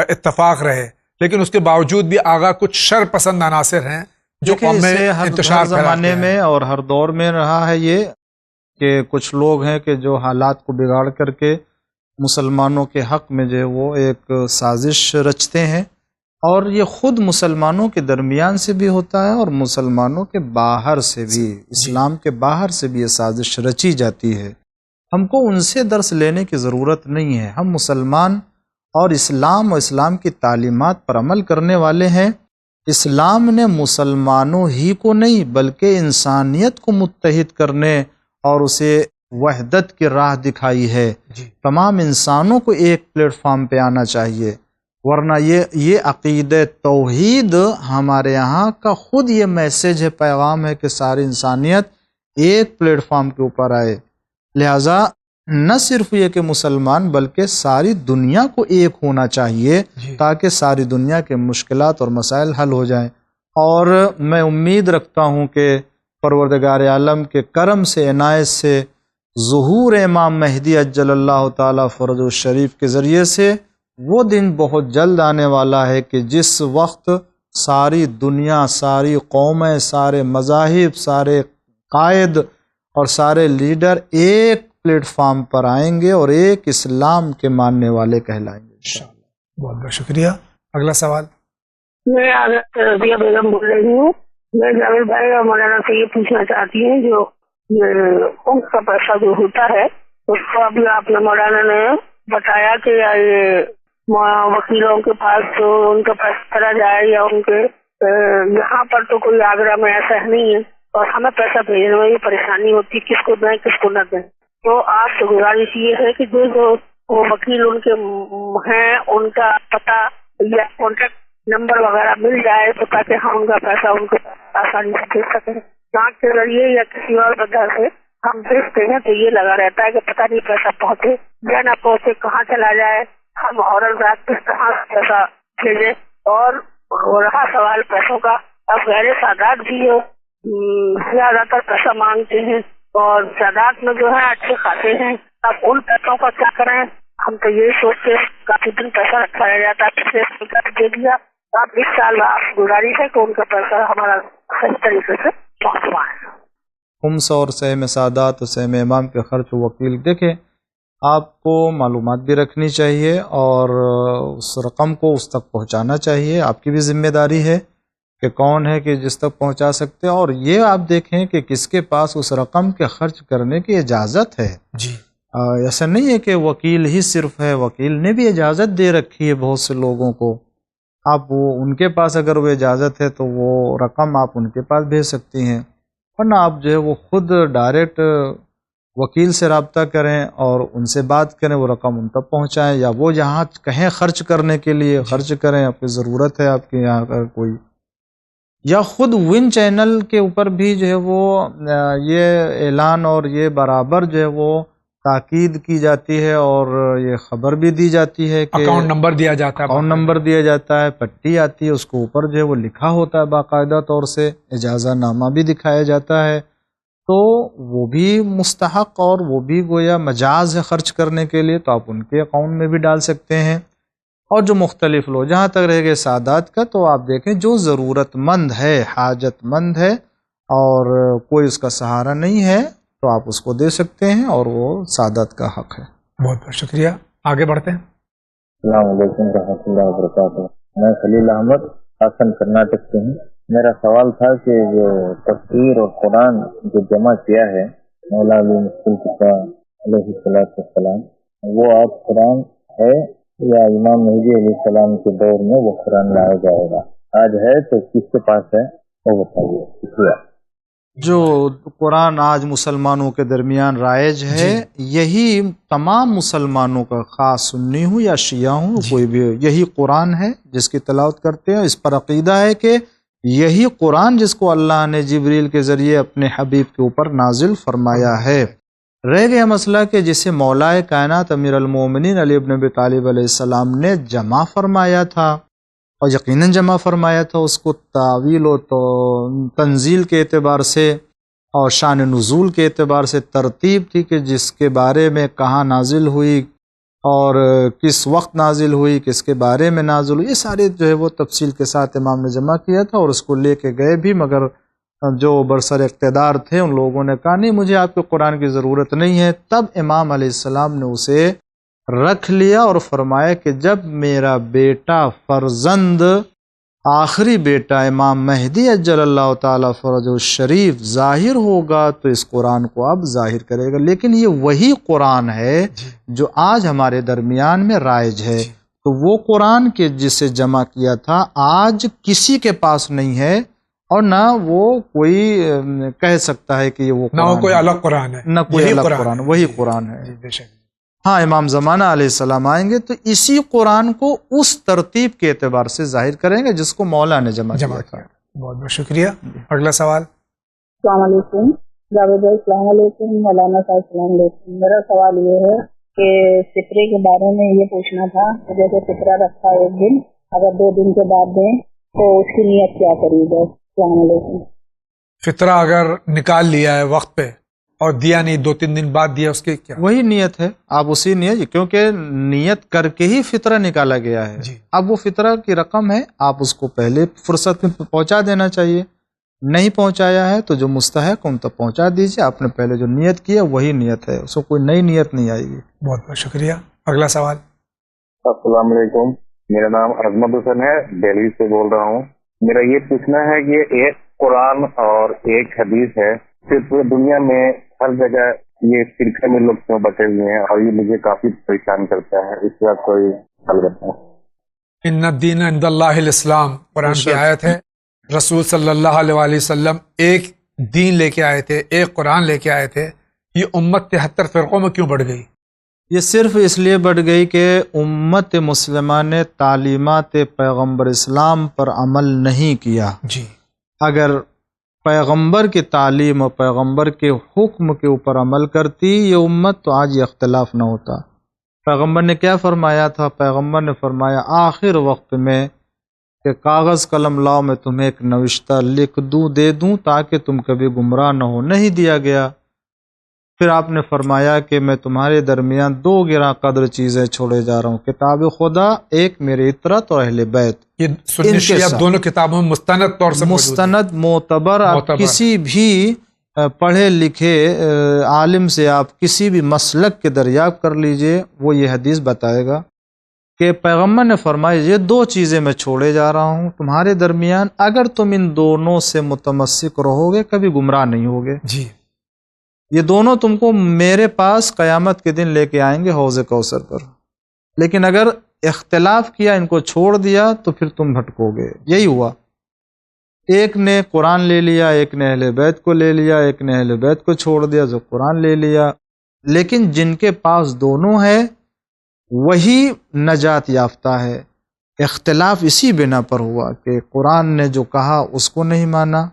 اتفاق رہے. لیکن اس کے باوجود بھی آگا کچھ شر پسند عناصر ہیں جو قوم میں انتشار ہر زمانے میں اور ہر دور میں رہا ہے یہ کہ کچھ لوگ ہیں کہ جو حالات کو بگاڑ کر کے مسلمانوں کے حق میں جو ہے وہ ایک سازش رچتے ہیں، اور یہ خود مسلمانوں کے درمیان سے بھی ہوتا ہے اور مسلمانوں کے باہر سے بھی، اسلام کے باہر سے بھی یہ سازش رچی جاتی ہے۔ ہم کو ان سے درس لینے کی ضرورت نہیں ہے، ہم مسلمان اور اسلام کی تعلیمات پر عمل کرنے والے ہیں۔ اسلام نے مسلمانوں ہی کو نہیں بلکہ انسانیت کو متحد کرنے اور اسے وحدت کی راہ دکھائی ہے۔ تمام انسانوں کو ایک پلیٹ فارم پہ آنا چاہیے، ورنہ یہ عقیدہ توحید ہمارے یہاں کا خود یہ میسیج ہے، پیغام ہے کہ ساری انسانیت ایک پلیٹ فارم کے اوپر آئے۔ لہٰذا نہ صرف یہ کہ مسلمان بلکہ ساری دنیا کو ایک ہونا چاہیے تاکہ ساری دنیا کے مشکلات اور مسائل حل ہو جائیں۔ اور میں امید رکھتا ہوں کہ پروردگار عالم کے کرم سے، عنایت سے، ظہور امام مہدی عجل اللہ تعالی فرجہ الشریف کے ذریعے سے وہ دن بہت جلد آنے والا ہے کہ جس وقت ساری دنیا، ساری قومیں، سارے مذاہب، سارے قائد اور سارے لیڈر ایک پلیٹ فارم پر آئیں گے اور ایک اسلام کے ماننے والے کہلائیں گے انشاءاللہ۔ بہت بہت شکریہ۔ اگلا سوال۔ میں حضرت رضیہ بیگم بول رہی ہوں۔ میں جاوید بھائی اور مولانا سے یہ پوچھنا چاہتی ہوں، جو ان کا پیسہ جو ہوتا ہے اس کو ابھی آپ نے مولانا نے بتایا کہ یہ وکیلوں کے پاس تو ان کا پیسہ چلا جائے یا ان کے یہاں پر تو کوئی آگرہ میں ایسا نہیں ہے اور ہمیں پیسہ بھیجنے میں یہ پریشانی ہوتی ہے، کس کو دیں کس کو نہ دیں۔ تو آپ سے گزارش یہ ہے کہ جو وہ وکیل ان کے ہیں ان کا پتہ یا کانٹیکٹ نمبر وغیرہ مل جائے تو تاکہ ہم ان کا پیسہ ان کو آسانی سے بھیج سکیں۔ ڈاک کے ذریعے یا کسی اور وجہ سے ہم بھیجتے ہیں تو یہ لگا رہتا ہے کہ پتہ نہیں پیسہ پہنچے یا نہ پہنچے، کہاں چلا جائے، ہم عورت رات کس طرح پیسہ بھیجیں۔ اور رہا سوال پیسوں کا، اب غیر سادات بھی زیادہ تر پیسہ مانگتے ہیں اور سادات میں جو ہے اچھے خاصے ہیں، اب ان پیسوں کا کیا کریں؟ ہم تو یہی سوچتے کافی دن پیسہ رکھا رہ جاتا ہے، پچھلے سال کا دے دیا، اب اس سال آپ گزارش ہے کہ ان کا پیسہ ہمارا صحیح طریقے سے پہنچوائیں۔ خمس اور سہم سادات اور سہم امام کے خرچ وکیل، دیکھیں آپ کو معلومات بھی رکھنی چاہیے اور اس رقم کو اس تک پہنچانا چاہیے، آپ کی بھی ذمہ داری ہے کہ کون ہے کہ جس تک پہنچا سکتے ہیں، اور یہ آپ دیکھیں کہ کس کے پاس اس رقم کے خرچ کرنے کی اجازت ہے۔ ایسا نہیں ہے کہ وکیل ہی صرف ہے، وکیل نے بھی اجازت دے رکھی ہے بہت سے لوگوں کو، آپ وہ ان کے پاس اگر وہ اجازت ہے تو وہ رقم آپ ان کے پاس بھیج سکتی ہیں، ورنہ آپ جو ہے وہ خود ڈائریکٹ وکیل سے رابطہ کریں اور ان سے بات کریں، وہ رقم ان تک پہنچائیں، یا وہ جہاں کہیں خرچ کرنے کے لیے خرچ کریں، آپ کی ضرورت ہے آپ کے یہاں اگر کوئی، یا خود ون چینل کے اوپر بھی جو ہے وہ یہ اعلان اور یہ برابر جو ہے وہ تاکید کی جاتی ہے اور یہ خبر بھی دی جاتی ہے کہ اکاؤنٹ نمبر دیا جاتا ہے، اکاؤنٹ نمبر دیا جاتا ہے، پٹی آتی ہے، اس کو اوپر جو ہے وہ لکھا ہوتا ہے باقاعدہ طور سے، اجازہ نامہ بھی دکھایا جاتا ہے، تو وہ بھی مستحق اور وہ بھی گویا مجاز ہے خرچ کرنے کے لیے، تو آپ ان کے اکاؤنٹ میں بھی ڈال سکتے ہیں۔ اور جو مختلف لوگ، جہاں تک رہ گئے سادات کا، تو آپ دیکھیں جو ضرورت مند ہے، حاجت مند ہے اور کوئی اس کا سہارا نہیں ہے تو آپ اس کو دے سکتے ہیں، اور وہ سادات کا حق ہے۔ بہت بہت شکریہ، آگے بڑھتے ہیں۔ السلام علیکم ورحمۃ اللہ وبرکاتہ۔ میں خلیل احمد حسن کرناٹک سے ہوں۔ میرا سوال تھا کہ جو تفسیر اور قرآن جو جمع کیا ہے مولا علی مشکل علیہ السلام، وہ آج قرآن ہے یا امام مہدی علیہ السلام کے دور میں وہ قرآن لایا جائے گا؟ آج ہے تو کس کے پاس ہے وہ بتائیے، شکریہ۔ جو قرآن آج مسلمانوں کے درمیان رائج ہے، یہی تمام مسلمانوں کا، خاص سنی ہوں یا شیعہ ہوں، کوئی بھی، یہی قرآن ہے جس کی تلاوت کرتے ہیں۔ اس پر عقیدہ ہے کہ یہی قرآن جس کو اللہ نے جبریل کے ذریعے اپنے حبیب کے اوپر نازل فرمایا ہے۔ رہ گیا مسئلہ کہ جسے مولا کائنات امیر المومنین علی ابن ابی طالب علیہ السلام نے جمع فرمایا تھا، اور یقیناً جمع فرمایا تھا، اس کو تعویل و تنزیل کے اعتبار سے اور شان نزول کے اعتبار سے ترتیب تھی کہ جس کے بارے میں کہاں نازل ہوئی اور کس وقت نازل ہوئی، کس کے بارے میں نازل ہوئی، یہ سارے جو ہے وہ تفصیل کے ساتھ امام نے جمع کیا تھا، اور اس کو لے کے گئے بھی، مگر جو برسر اقتدار تھے ان لوگوں نے کہا نہیں مجھے آپ کے قرآن کی ضرورت نہیں ہے۔ تب امام علیہ السلام نے اسے رکھ لیا اور فرمایا کہ جب میرا بیٹا فرزند آخری بیٹا امام مہدی اجل اللہ تعالیٰ فرجہ الشریف ظاہر ہوگا تو اس قرآن کو اب ظاہر کرے گا، لیکن یہ وہی قرآن ہے جو آج ہمارے درمیان میں رائج ہے، تو وہ قرآن کے جسے جمع کیا تھا آج کسی کے پاس نہیں ہے، اور نہ وہ کوئی کہہ سکتا ہے کہ یہ وہ نہ کوئی الگ قرآن ہے، نہ کوئی الگ قرآن، وہی قرآن ہے۔ ہاں امام زمانہ علیہ السلام آئیں گے تو اسی قرآن کو اس ترتیب کے اعتبار سے ظاہر کریں گے جس کو مولا نے جمع کیا تھا۔ بہت بہت شکریہ۔ اگلا سوال۔ السلام علیکم جاوید بھائی، السلام علیکم مولانا صاحب، السلام علیکم۔ میرا سوال یہ ہے کہ فطرے کے بارے میں یہ پوچھنا تھا کہ جیسے فطرہ رکھا ایک دن، اگر 2 دن کے بعد دیں تو اس کی نیت کیا کرے گا؟ السلام علیکم۔ فطرہ اگر نکال لیا ہے وقت پہ اور دیا نہیں، 2-3 دن بعد دیا، اس کی کیا؟ وہی نیت ہے، آپ اسی نیت، کیونکہ نیت کر کے ہی فطرہ نکالا گیا ہے۔ اب وہ فطرہ کی رقم ہے، آپ اس کو پہلے فرصت میں پہنچا دینا چاہیے، نہیں پہنچایا ہے تو جو مستحق ان تک پہنچا دیجیے، آپ نے پہلے جو نیت کی ہے وہی نیت ہے، اس کو کوئی نئی نیت نہیں آئے گی۔ بہت بہت شکریہ۔ اگلا سوال۔ السلام علیکم، میرا نام عظمت حسن ہے، دہلی سے بول رہا ہوں۔ میرا یہ پوچھنا ہے کہ ایک قرآن اور ایک حدیث ہے، صرف دنیا میں ہر جگہ یہ فرقے میں لوگ کیوں بٹے ہوئے ہیں، اور یہ مجھے کافی پریشان کرتا ہے، اس کا کوئی حل کرتا ہے۔ ان الدین عند اللہ الاسلام، قرآن کی آیت ہے۔ رسول صلی اللہ علیہ وآلہ وسلم ایک دین لے کے آئے تھے، ایک قرآن لے کے آئے تھے، یہ امت 73 فرقوں میں کیوں بڑھ گئی؟ یہ صرف اس لیے بڑھ گئی کہ امت مسلمہ نے تعلیمات پیغمبر اسلام پر عمل نہیں کیا۔ اگر پیغمبر کی تعلیم اور پیغمبر کے حکم کے اوپر عمل کرتی یہ امت تو آج یہ اختلاف نہ ہوتا۔ پیغمبر نے کیا فرمایا تھا؟ پیغمبر نے فرمایا آخر وقت میں کہ کاغذ قلم لاؤ، میں تمہیں ایک نوشتہ لکھ دوں، دے دوں تاکہ تم کبھی گمراہ نہ ہو، نہیں دیا گیا۔ پھر آپ نے فرمایا کہ میں تمہارے درمیان 2 گراں قدر چیزیں چھوڑے جا رہا ہوں، کتاب خدا، ایک میرے اطرت اور اہل بیت۔ یہ سنی شیعہ دونوں کتابوں میں مستند طور سے مستند معتبر، آپ کسی بھی پڑھے لکھے عالم سے آپ کسی بھی مسلک کے دریافت کر لیجئے، وہ یہ حدیث بتائے گا کہ پیغمبر نے فرمایا یہ 2 چیزیں میں چھوڑے جا رہا ہوں تمہارے درمیان، اگر تم ان دونوں سے متمسک رہو گے کبھی گمراہ نہیں ہوگے۔ یہ دونوں تم کو میرے پاس قیامت کے دن لے کے آئیں گے حوض کوثر پر، لیکن اگر اختلاف کیا، ان کو چھوڑ دیا تو پھر تم بھٹکو گے۔ یہی ہوا، ایک نے قرآن لے لیا، ایک نے اہل بیت کو لے لیا، ایک نے اہل بیت کو چھوڑ دیا جو قرآن لے لیا، لیکن جن کے پاس دونوں ہے وہی نجات یافتہ ہے۔ اختلاف اسی بنا پر ہوا کہ قرآن نے جو کہا اس کو نہیں مانا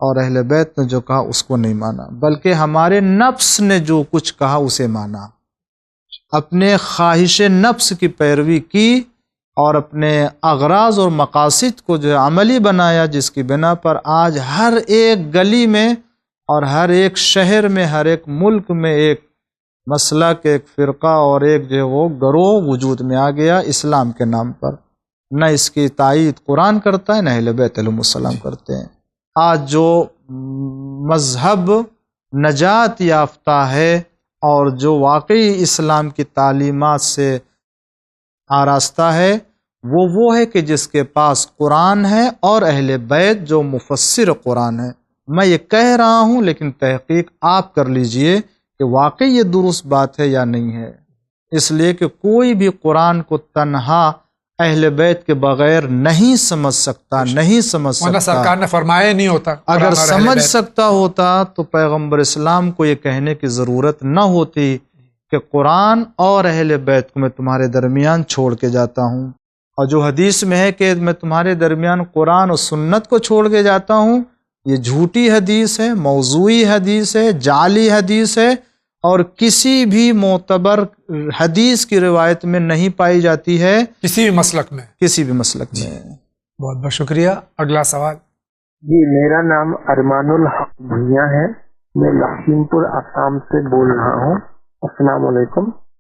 اور اہل بیت نے جو کہا اس کو نہیں مانا، بلکہ ہمارے نفس نے جو کچھ کہا اسے مانا، اپنے خواہش نفس کی پیروی کی اور اپنے اغراض اور مقاصد کو جو عملی بنایا، جس کی بنا پر آج ہر ایک گلی میں اور ہر ایک شہر میں، ہر ایک ملک میں ایک مسلک، ایک فرقہ اور ایک جو وہ گروہ وجود میں آ گیا اسلام کے نام پر۔ نہ اس کی تائید قرآن کرتا ہے، نہ اہل بیت علیہ السلام کرتے ہیں۔ آج جو مذہب نجات یافتہ ہے اور جو واقعی اسلام کی تعلیمات سے آراستہ ہے، وہ ہے کہ جس کے پاس قرآن ہے اور اہل بیت جو مفسر قرآن ہے۔ میں یہ کہہ رہا ہوں لیکن تحقیق آپ کر لیجئے کہ واقعی یہ درست بات ہے یا نہیں ہے، اس لیے کہ کوئی بھی قرآن کو تنہا اہل بیت کے بغیر نہیں سمجھ سکتا، نہیں سمجھ سکتا۔ سرکار نے فرمایا نہیں ہوتا، اگر سمجھ سکتا ہوتا تو پیغمبر اسلام کو یہ کہنے کی ضرورت نہ ہوتی کہ قرآن اور اہل بیت کو میں تمہارے درمیان چھوڑ کے جاتا ہوں، اور جو حدیث میں ہے کہ میں تمہارے درمیان قرآن اور سنت کو چھوڑ کے جاتا ہوں، یہ جھوٹی حدیث ہے، موضوعی حدیث ہے، جعلی حدیث ہے، اور کسی بھی معتبر حدیث کی روایت میں نہیں پائی جاتی ہے، کسی بھی مسلک میں، کسی بھی مسلک میں۔ بہت بہت شکریہ۔ اگلا سوال۔ جی، میرا نام ارمان الحق بھیا ہے، میں لکھیم پور آسام سے بول رہا ہوں۔ السلام علیکم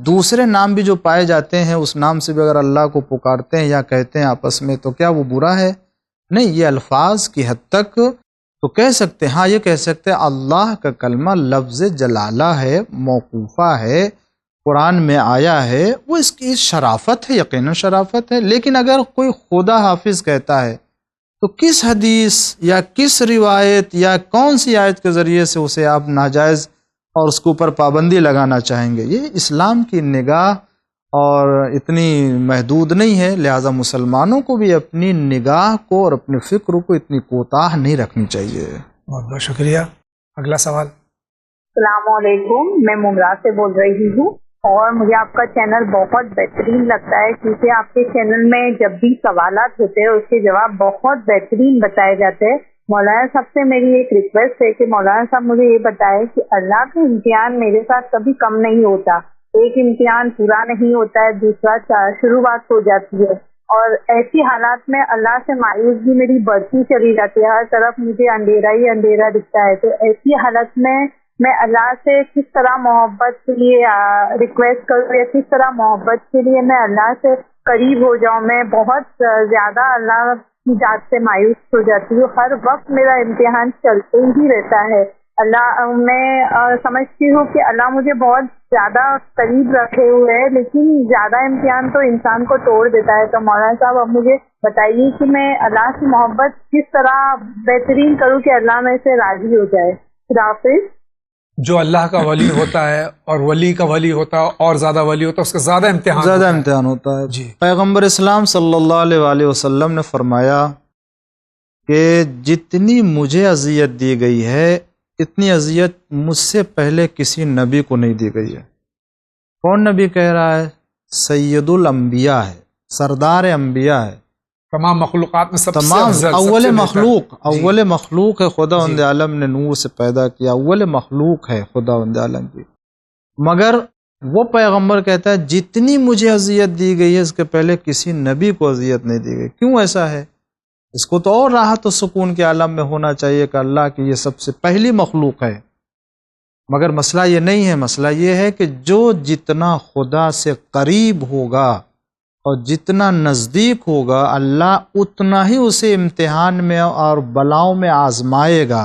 دوسرے نام بھی جو پائے جاتے ہیں اس نام سے بھی اگر اللہ کو پکارتے ہیں یا کہتے ہیں آپس میں تو کیا وہ برا ہے؟ نہیں، یہ الفاظ کی حد تک تو کہہ سکتے ہیں، ہاں یہ کہہ سکتے ہیں اللہ کا کلمہ لفظ جلالہ ہے، موقوفہ ہے، قرآن میں آیا ہے، وہ اس کی شرافت ہے، یقیناً شرافت ہے۔ لیکن اگر کوئی خدا حافظ کہتا ہے تو کس حدیث یا کس روایت یا کون سی آیت کے ذریعے سے اسے آپ ناجائز اور اس کے اوپر پابندی لگانا چاہیں گے؟ یہ اسلام کی نگاہ اور اتنی محدود نہیں ہے، لہٰذا مسلمانوں کو بھی اپنی نگاہ کو اور اپنے فکر کو اتنی کوتاہ نہیں رکھنی چاہیے۔ بہت بہت شکریہ۔ اگلا سوال۔ السلام علیکم، میں ممراز سے بول رہی ہوں اور مجھے آپ کا چینل بہت بہترین لگتا ہے کیونکہ آپ کے چینل میں جب بھی سوالات ہوتے ہیں اس کے جواب بہت بہترین بتائے جاتے ہیں۔ مولانا صاحب سے میری ایک ریکویسٹ ہے کہ مولانا صاحب مجھے یہ بتائیں کہ اللہ کا امتحان میرے ساتھ کبھی کم نہیں ہوتا، ایک امتحان پورا نہیں ہوتا ہے، دوسرا شروعات ہو جاتی ہے، اور ایسی حالات میں اللہ سے مایوس بھی میری بڑھتی چلی جاتی ہے، ہر طرف مجھے اندھیرا ہی اندھیرا دکھتا ہے۔ تو ایسی حالت میں اللہ سے کس طرح محبت کے لیے ریکویسٹ کروں یا کس طرح محبت کے لیے میں اللہ سے قریب ہو جاؤں؟ میں بہت زیادہ اللہ کی ذات سے مایوس ہو جاتی ہوں، ہر وقت میرا امتحان چلتے ہی رہتا ہے۔ میں سمجھتی ہوں کہ اللہ مجھے بہت زیادہ قریب رکھے ہوئے ہے، لیکن زیادہ امتحان تو انسان کو توڑ دیتا ہے۔ تو مولانا صاحب اب مجھے بتائیے کہ میں اللہ سے محبت کس طرح بہترین کروں کہ اللہ میں سے راضی ہو جائے۔ خدا حافظ۔ جو اللہ کا ولی ہوتا ہے اور ولی کا ولی ہوتا ہے اور زیادہ ولی ہوتا ہے اس کا زیادہ امتحان ہوتا ہے۔ جی، پیغمبر اسلام صلی اللہ علیہ وآلہ وسلم نے فرمایا کہ جتنی مجھے اذیت دی گئی ہے اتنی اذیت مجھ سے پہلے کسی نبی کو نہیں دی گئی ہے۔ کون نبی کہہ رہا ہے؟ سید الانبیاء ہے، سردار انبیاء ہے، تمام مخلوقات میں سب تمام سے اول مخلوق ہے، خداوند عالم نے نور سے پیدا کیا، اول مخلوق ہے خداوند عالم کی۔ مگر وہ پیغمبر کہتا ہے جتنی مجھے اذیت دی گئی ہے اس کے پہلے کسی نبی کو اذیت نہیں دی گئی۔ کیوں ایسا ہے؟ اس کو تو اور راحت و سکون کے عالم میں ہونا چاہیے کہ اللہ کی یہ سب سے پہلی مخلوق ہے، مگر مسئلہ یہ نہیں ہے۔ مسئلہ یہ ہے کہ جو جتنا خدا سے قریب ہوگا اور جتنا نزدیک ہوگا اللہ اتنا ہی اسے امتحان میں اور بلاؤں میں آزمائے گا،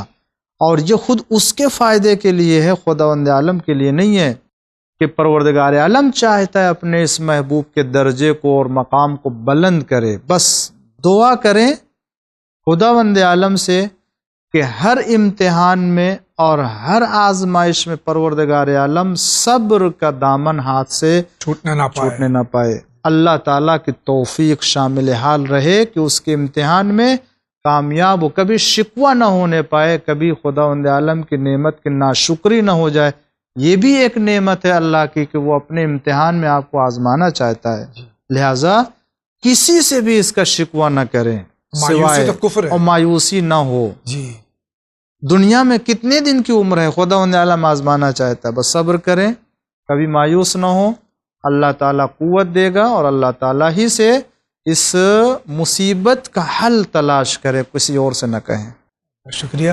اور یہ خود اس کے فائدے کے لیے ہے، خداوند عالم کے لیے نہیں ہے کہ پروردگار عالم چاہتا ہے اپنے اس محبوب کے درجے کو اور مقام کو بلند کرے۔ بس دعا کریں خداوند عالم سے کہ ہر امتحان میں اور ہر آزمائش میں پروردگار عالم صبر کا دامن ہاتھ سے چھوٹنے نہ پائے۔ اللہ تعالیٰ کی توفیق شامل حال رہے کہ اس کے امتحان میں کامیاب ہو، کبھی شکوہ نہ ہونے پائے، کبھی خداوند عالم کی نعمت کی ناشکری نہ ہو جائے۔ یہ بھی ایک نعمت ہے اللہ کی کہ وہ اپنے امتحان میں آپ کو آزمانا چاہتا ہے، لہٰذا کسی سے بھی اس کا شکوہ نہ کریں سوائے اور مایوسی نہ ہو۔ دنیا میں کتنے دن کی عمر ہے، خداوند عالم آزمانا چاہتا ہے، بس صبر کریں، کبھی مایوس نہ ہو، اللہ تعالیٰ قوت دے گا اور اللہ تعالیٰ ہی سے اس مصیبت کا حل تلاش کرے، کسی اور سے نہ کہیں۔ شکریہ،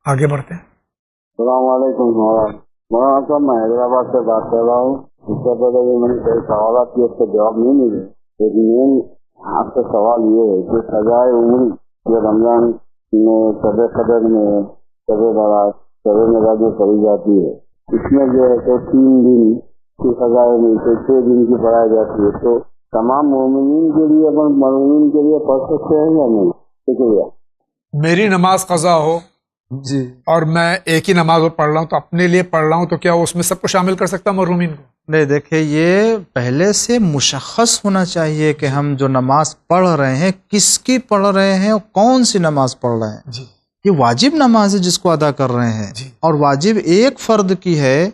آگے بڑھتے ہیں۔ السلام علیکم مولانا صاحب، میں حیدرآباد سے بات کر رہا ہوں۔ اس سے پہلے بھی میں نے کئی سوالات کیے، اس کا جواب نہیں ملے، لیکن آپ سے سوال یہ ہے کہ سزائے عمری جو رمضان میں شب قدر میں شب برات شب معراج پڑھی جاتی ہے، اس میں جو ہے تو 3 دن کی سزائے ملتے، 6 دن کی پڑھائی جاتی ہے، تو تمام مومنین کے لیے مرحومین کے لیے پڑھ سکتے ہیں یا نہیں؟ شکریہ۔ میری نماز قضا ہو جی اور میں ایک ہی نماز پڑھ رہا ہوں تو اپنے لیے پڑھ رہا ہوں، تو کیا اس میں سب کو شامل کر سکتا مرحومین کو؟ نہیں، دیکھیں یہ پہلے سے مشخص ہونا چاہیے کہ ہم جو نماز پڑھ رہے ہیں کس کی پڑھ رہے ہیں اور کون سی نماز پڑھ رہے ہیں۔ یہ واجب نماز ہے جس کو ادا کر رہے ہیں، اور واجب ایک فرد کی ہے،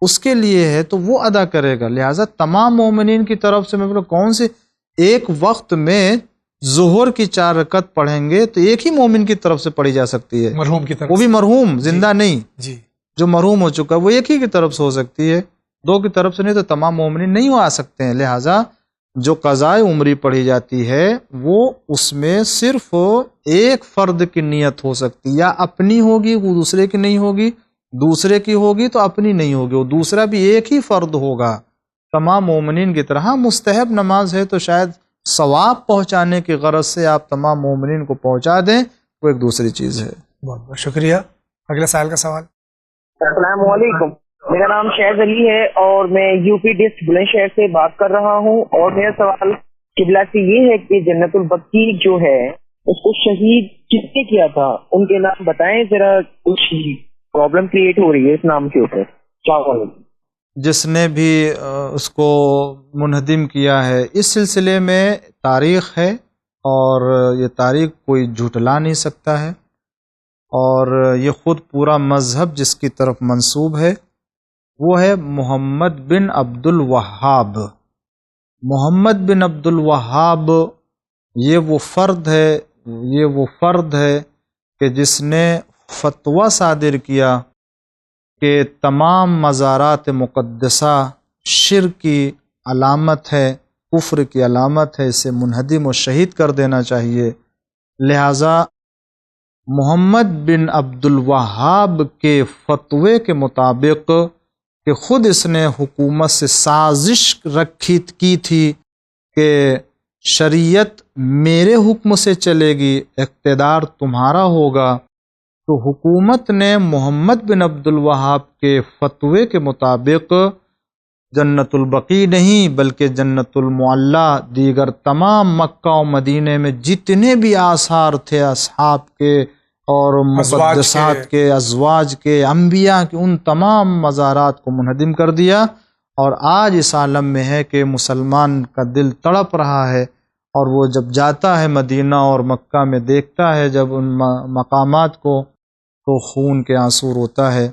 اس کے لیے ہے تو وہ ادا کرے گا، لہٰذا تمام مومنین کی طرف سے مطلب کون سے ایک وقت میں ظہر کی 4 رکعت پڑھیں گے تو ایک ہی مومن کی طرف سے پڑھی جا سکتی ہے، مرحوم کی طرف، وہ بھی مرحوم زندہ نہیں، جو مرحوم ہو چکا وہ ایک ہی کی طرف سے ہو سکتی ہے، 2 کی طرف سے نہیں تو تمام مومنین نہیں آ سکتے ہیں۔ لہٰذا جو قضائے عمری پڑھی جاتی ہے وہ اس میں صرف ایک فرد کی نیت ہو سکتی، یا اپنی ہوگی وہ دوسرے کی نہیں ہوگی، دوسرے کی ہوگی تو اپنی نہیں ہوگی، وہ دوسرا بھی ایک ہی فرد ہوگا، تمام مومنین کی طرح مستحب نماز ہے تو شاید ثواب پہنچانے کی غرض سے آپ تمام مومنین کو پہنچا دیں، وہ ایک دوسری چیز ہے۔ بہت بہت شکریہ۔ اگلا سائل کا سوال۔ السلام علیکم، میرا نام شہز علی ہے اور میں یو پی ڈسٹرکٹ بلند شہر سے بات کر رہا ہوں، اور میرا سوال قبلہ سے یہ ہے کہ جنت البقیع جو ہے اس کو شہید کس نے کیا تھا، ان کے نام بتائیں ذرا، کچھ پرابلم کریٹ ہو رہی ہے اس نام کے اوپر۔ السلام علیکم۔ جس نے بھی اس کو منہدم کیا ہے، اس سلسلے میں تاریخ ہے اور یہ تاریخ کوئی جھٹلا نہیں سکتا ہے، اور یہ خود پورا مذہب جس کی طرف منسوب ہے وہ ہے محمد بن عبد الوہاب۔ محمد بن عبد الوہاب یہ وہ فرد ہے کہ جس نے فتویٰ صادر کیا کہ تمام مزارات مقدسہ شرک کی علامت ہے، کفر کی علامت ہے، اسے منہدم و شہید کر دینا چاہیے۔ لہٰذا محمد بن عبد الوہاب کے فتوے کے مطابق کہ خود اس نے حکومت سے سازش کی تھی کہ شریعت میرے حکم سے چلے گی، اقتدار تمہارا ہوگا، تو حکومت نے محمد بن عبد الوہاب کے فتوے کے مطابق جنت البقیع نہیں بلکہ جنت المعلی، دیگر تمام مکہ و مدینے میں جتنے بھی آثار تھے اصحاب کے اور مقدسات کے، ازواج کے، انبیاء کے، ان تمام مزارات کو منہدم کر دیا۔ اور آج اس عالم میں ہے کہ مسلمان کا دل تڑپ رہا ہے، اور وہ جب جاتا ہے مدینہ اور مکہ میں دیکھتا ہے جب ان مقامات کو، تو خون کے آنسو روتا ہے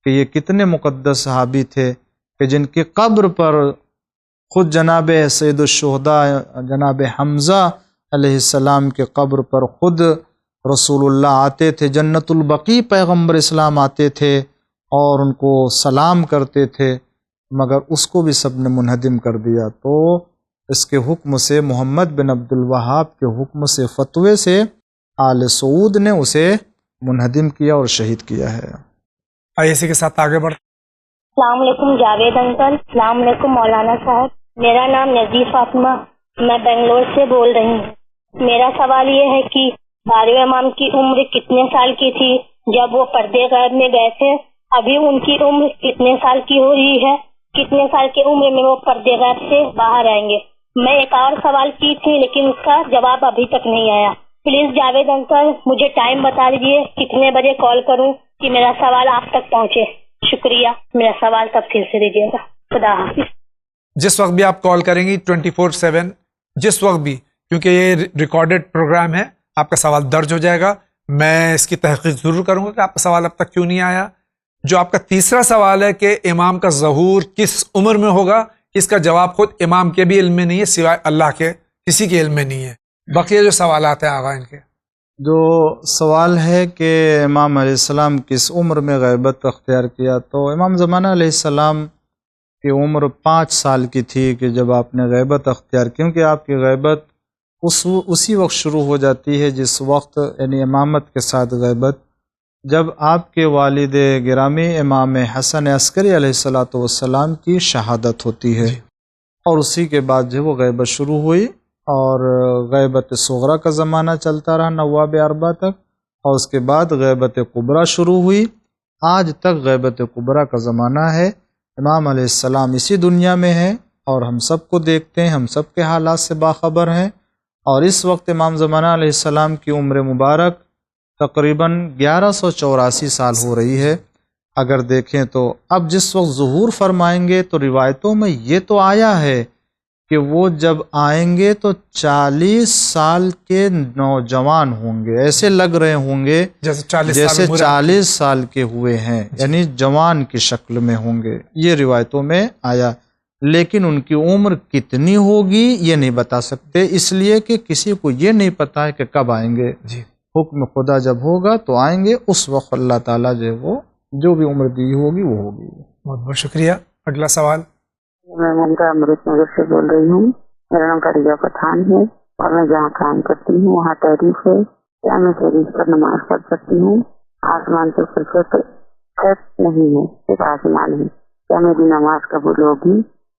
کہ یہ کتنے مقدس صحابی تھے کہ جن کی قبر پر خود جناب سید الشہداء جناب حمزہ علیہ السلام کے قبر پر خود رسول اللہ آتے تھے، جنت البقیع پیغمبر اسلام آتے تھے اور ان کو سلام کرتے تھے، مگر اس کو بھی سب نے منہدم کر دیا۔ تو اس کے حکم سے، محمد بن عبد الوہاب کے حکم سے، فتوے سے آل سعود نے اسے منہدم کیا اور شہید کیا ہے۔ آئیے اسی کے ساتھ آگے بڑھ۔ السلام علیکم جاوید انکل، السلام علیکم مولانا صاحب، میرا نام نذیر فاطمہ، میں بنگلور سے بول رہی ہوں۔ میرا سوال یہ ہے کہ 12ویں امام کی عمر کتنے سال کی تھی جب وہ پردے غیب میں گئے تھے؟ ابھی ان کی عمر کتنے سال کی ہو رہی ہے؟ کتنے سال کی عمر میں وہ پردے غیب سے باہر آئیں گے؟ میں ایک اور سوال کی تھی لیکن اس کا جواب ابھی تک نہیں آیا۔ پلیز جاوید انکل مجھے ٹائم بتا دیجیے، کتنے بجے کال کروں کہ میرا سوال آپ تک پہنچے؟ شکریہ، میرا سوال تفصیل سے دیجیے گا۔ خدا حافظ۔ جس وقت بھی آپ کال کریں گی 24/7، جس وقت بھی، کیونکہ یہ ریکارڈڈ پروگرام ہے، آپ کا سوال درج ہو جائے گا، میں اس کی تحقیق ضرور کروں گا کہ آپ کا سوال اب تک کیوں نہیں آیا۔ جو آپ کا تیسرا سوال ہے کہ امام کا ظہور کس عمر میں ہوگا، اس کا جواب خود امام کے بھی علم میں نہیں ہے، سوائے اللہ کے کسی کے علم میں نہیں ہے۔ بقیہ جو سوالات ہیں آغا ان کے، جو سوال ہے کہ امام علیہ السلام کس عمر میں غیبت اختیار کیا، تو امام زمانہ علیہ السلام کی عمر 5 سال کی تھی کہ جب آپ نے غیبت اختیار، کیونکہ آپ کی غیبت اسی وقت شروع ہو جاتی ہے جس وقت، یعنی امامت کے ساتھ غیبت، جب آپ کے والد گرامی امام حسن عسکری علیہ السلام کی شہادت ہوتی ہے، اور اسی کے بعد جو وہ غیبت شروع ہوئی، اور غیبت صغرا کا زمانہ چلتا رہا نواب اربعہ تک، اور اس کے بعد غیبت کبریٰ شروع ہوئی، آج تک غیبت کبریٰ کا زمانہ ہے۔ امام علیہ السلام اسی دنیا میں ہیں اور ہم سب کو دیکھتے ہیں، ہم سب کے حالات سے باخبر ہیں، اور اس وقت امام زمانہ علیہ السلام کی عمر مبارک تقریباً 1184 سال ہو رہی ہے۔ اگر دیکھیں تو اب جس وقت ظہور فرمائیں گے تو روایتوں میں یہ تو آیا ہے کہ وہ جب آئیں گے تو 40 سال کے نوجوان ہوں گے، ایسے لگ رہے ہوں گے جیسے 40 سال کے ہوئے ہیں، یعنی جوان کی شکل میں ہوں گے، یہ روایتوں میں آیا۔ لیکن ان کی عمر کتنی ہوگی یہ نہیں بتا سکتے، اس لیے کہ کسی کو یہ نہیں پتا ہے کہ کب آئیں گے۔ حکم خدا جب ہوگا تو آئیں گے، اس وقت اللہ تعالیٰ وہ جو بھی عمر دی ہوگی وہ ہوگی۔ بہت بہت شکریہ۔ اگلا سوال۔ میں ممتا امرت نگر سے بول رہی ہوں، میرا نام خدیجہ پٹھان ہے اور میں جہاں کام کرتی ہوں وہاں تحریف ہے، کیا میں تحریف پر نماز پڑھ سکتی ہوں؟ آسمان سے فرشت نہیں ہے، صرف آسمان ہے، کیا میری نماز قبول ہوگی؟